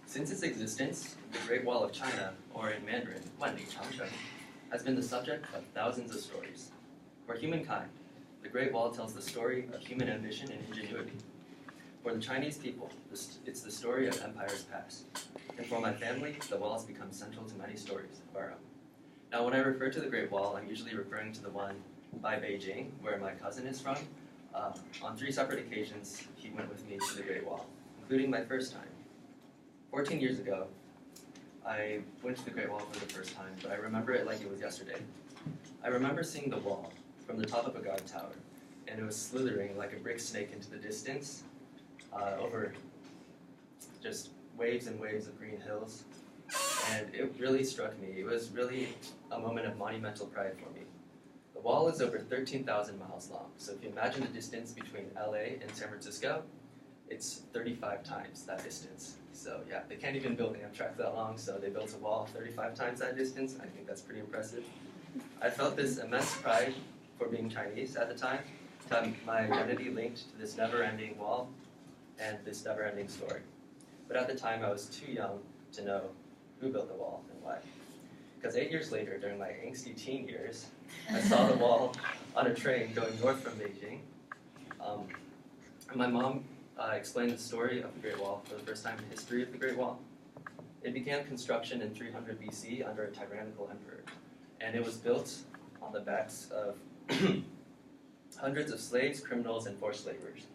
Since its existence, the Great Wall of China, or in Mandarin, Wanli Changcheng, has been the subject of thousands of stories. For humankind, the Great Wall tells the story of human ambition and ingenuity. For the Chinese people, it's the story of empires past. And for my family, the wall has become central to many stories of our own. Now, when I refer to the Great Wall, I'm usually referring to the one by Beijing, where my cousin is from. On 3 separate occasions, he went with me to the Great Wall, including my first time. 14 years ago, I went to the Great Wall for the first time, but I remember it like it was yesterday. I remember seeing the wall from the top of a guard tower, and it was slithering like a brick snake into the distance, over just waves and waves of green hills, and it really struck me. It was really a moment of monumental pride for me. The wall is over 13,000 miles long, so if you imagine the distance between LA and San Francisco, it's 35 times that distance. So yeah, they can't even build Amtrak that long, so they built a wall 35 times that distance. I think that's pretty impressive. I felt this immense pride for being Chinese at the time, to have my identity linked to this never-ending wall and this never-ending story. But at the time, I was too young to know who built the wall and why. Because 8 years later, during my angsty teen years, I saw the wall on a train going north from Beijing. My mom explained the story of the Great Wall for the first time, the history of the Great Wall. It began construction in 300 BC under a tyrannical emperor, and it was built on the backs of hundreds of slaves, criminals, and forced laborers.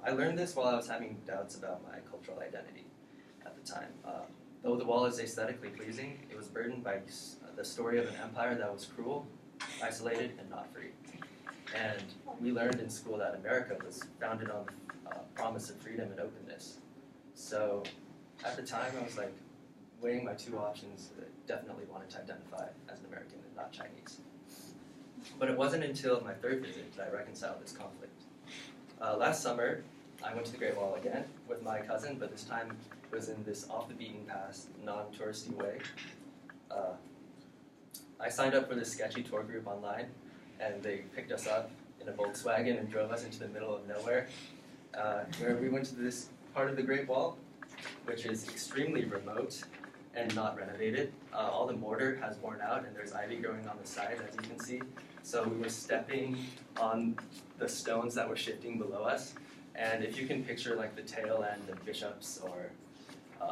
I learned this while I was having doubts about my cultural identity at the time. Though the wall is aesthetically pleasing, it was burdened by the story of an empire that was cruel, isolated, and not free. And we learned in school that America was founded on the promise of freedom and openness. So at the time, I was like weighing my 2 options. I definitely wanted to identify as an American and not Chinese. But it wasn't until my 3rd visit that I reconciled this conflict. Last summer, I went to the Great Wall again with my cousin, but this time it was in this off-the-beaten-path, non-touristy way. I signed up for this sketchy tour group online, and they picked us up in a Volkswagen and drove us into the middle of nowhere, where we went to this part of the Great Wall, which is extremely remote and not renovated. All the mortar has worn out, and there's ivy growing on the side, as you can see. So we were stepping on the stones that were shifting below us, and if you can picture like the tail end of Bishops or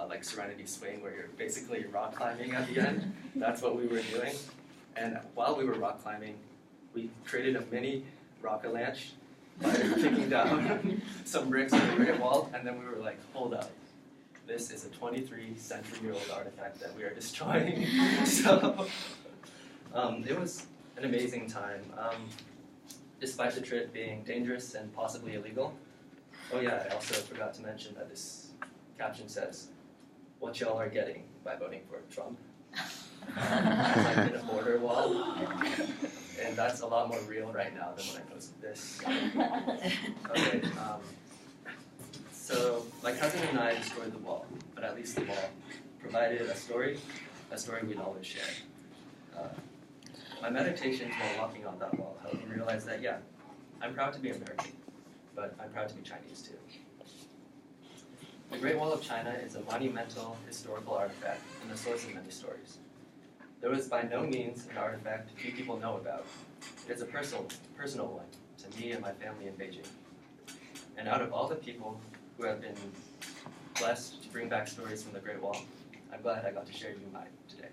like Serenity Swing, where you're basically rock climbing at the end, that's what we were doing. And while we were rock climbing, we created a mini rock-a-lanche by kicking down some bricks on the Great Wall, and then we were like, hold up. This is a 23-century-old artifact that we are destroying. So it was an amazing time, despite the trip being dangerous and possibly illegal. Oh yeah, I also forgot to mention that this caption says, "What y'all are getting by voting for Trump." Like in a border wall. And that's a lot more real right now than when I posted this. Okay, so my cousin and I destroyed the wall, but at least the wall provided a story we'd always share. My meditations while walking on that wall helped me realize that, yeah, I'm proud to be American, but I'm proud to be Chinese too. The Great Wall of China is a monumental historical artifact and the source of many stories. Though it is by no means an artifact few people know about, it is a personal one to me and my family in Beijing. And out of all the people who have been blessed to bring back stories from the Great Wall, I'm glad I got to share you mine today.